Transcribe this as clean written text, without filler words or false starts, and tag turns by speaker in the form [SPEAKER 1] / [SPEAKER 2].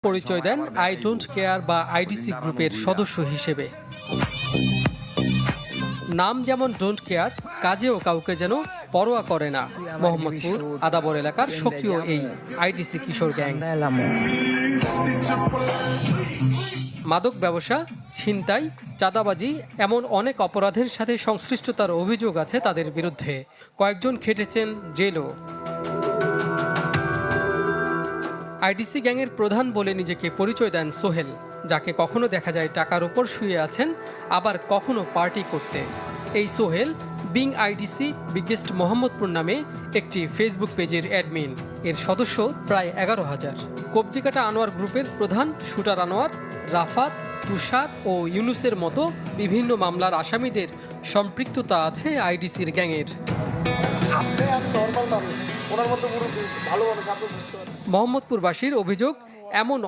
[SPEAKER 1] পরিচয় then I don't care বা IDC গ্রুপের সদস্য হিসেবে। নাম যেমন ডোন্ট কেয়ার, কাজেও কাউকে যেন পরোয়া করে না মোহাম্মদপুর আদাবর এলাকার সক্রিয় এই আইডিসি কিশোর গ্যাং। মাদক ব্যবসা, ছিনতাই, চাঁদাবাজি এমন অনেক অপরাধের সাথে সংশ্লিষ্টতার অভিযোগ আছে তাদের বিরুদ্ধে। কয়েকজন খেটেছেন জেলও। আইডিসি গ্যাংয়ের প্রধান বলে নিজেকে পরিচয় দেন সোহেল, যাকে কখনো দেখা যায় টাকার উপর শুয়ে আছেন, আবার কখনো পার্টি করতে। এই Sohel being IDC biggest Mohammadpur নামে একটি ফেসবুক পেজের অ্যাডমিন। এর সদস্য প্রায় 11,000। কবজিকাটা আনোয়ার গ্রুপের প্রধান শুটার আনোয়ার, রাফাত, তুষার ও ইউনুসের মতো বিভিন্ন মামলার আসামিদের সম্পৃক্ততা আছে আইডিসির গ্যাংয়ের। মোহাম্মদপুরবাসীর অভিযোগ, এমন